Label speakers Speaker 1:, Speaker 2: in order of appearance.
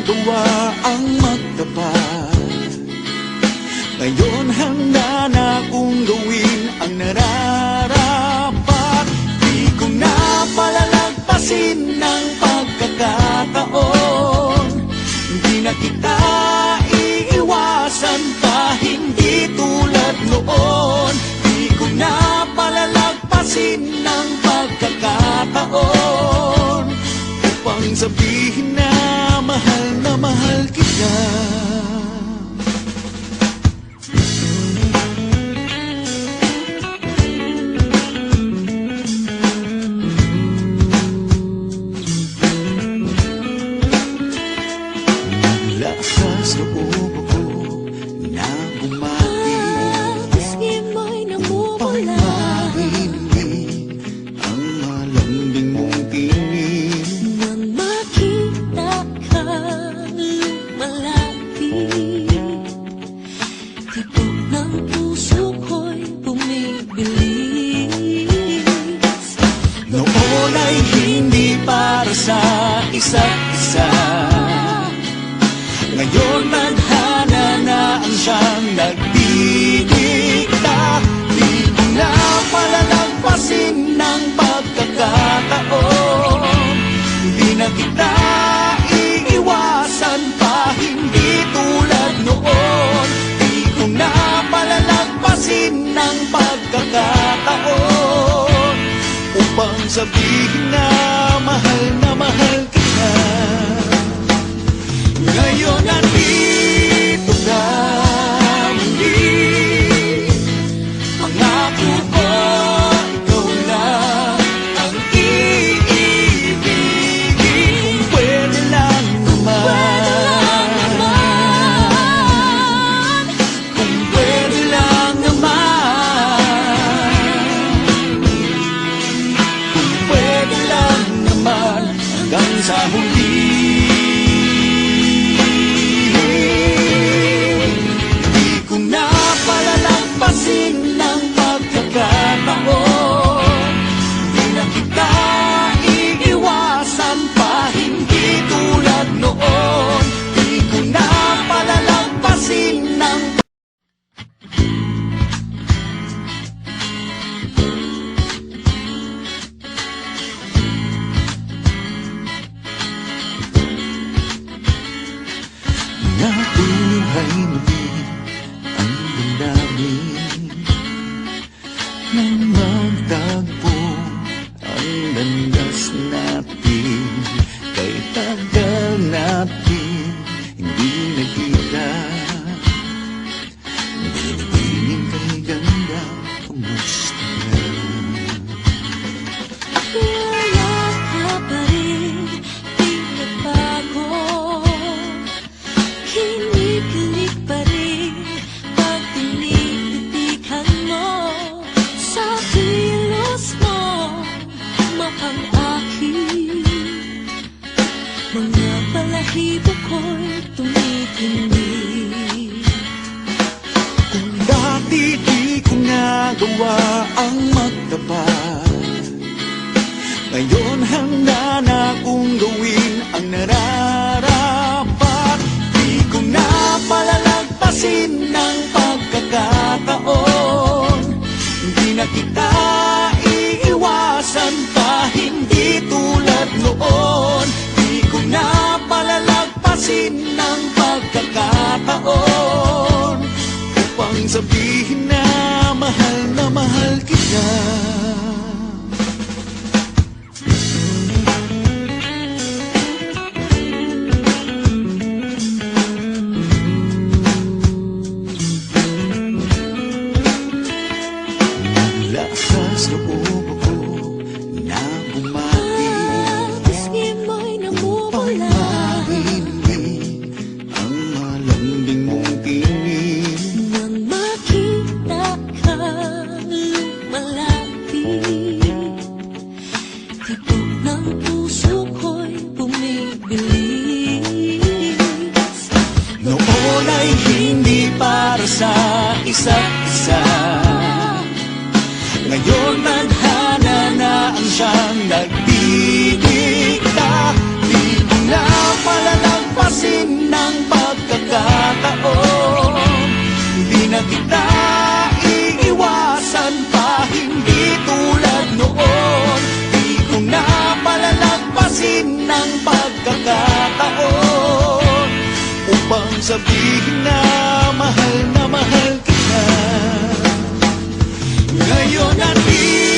Speaker 1: nagawa ang magtapat. Ngayon handa na kong gawin ang nararapat. Di ko na palalagpasin ng pagkakataon. Di na kita iiwasan pa, hindi tulad noon. Di ko na palalagpasin ng pagkakataon upang sabihin na mahal kita. Lakas loob ako na bumati upang marinig ang malambing mong tinig.
Speaker 2: Nang makita ka lumalapit, tibok ng puso ko'y bumibilis.
Speaker 1: Noon ay hindi para sa isa't isa, ngayon madhana na ang siyang nagdidikta. Di ko na palalagpasin ng pagkakataon. Di na kita iiwasan pa, hindi tulad noon. Di ko na palalagpasin ng pagkakataon upang sabihin na mahal kita. Ngayon nandito ka muli, pangako ko ikaw lang ang iibigin. Kung pwede lang naman, kung pwede lang naman, kung pwede lang naman, hanggang sa huli. Ng pagkakataon, di na kita iiwasan pa, hindi tulad noon. Di ko na palalagpasin ng nabuhay muli ang damdamin nang magtagpo ang landas natin. Kay tagal natin hindi nagkita, binibining kay ganda, kamusta na?
Speaker 2: Wala ka pa rin, di nagbago. Kinikilig pa rin pag tinititikan mo. Sa kilos mo, mapang-akin, mga balahibo ko'y tumitindig.
Speaker 1: Kung dati di ko nagawa ang magtapat, ngayon handa na kong gawin ang nararapat. Di ko na palalagpasin ng pagkakataon. Di na kita iiwasan pa, hindi tulad noon. Di ko na palalagpasin ng pagkakataon upang sabihin na mahal kita. Lakas loob ako na bumati upang marinig ang malambing mong tinig.
Speaker 2: Nang makita ka lumalapit, tibok ng puso ko'y bumibilis.
Speaker 1: Noon ay hindi para sa isa't isa, ngayon madhana na ang siyang nagdidikta. Di ko na palalagpasin ng pagkakataon upang sabihin na mahal kita. Ngayon nandito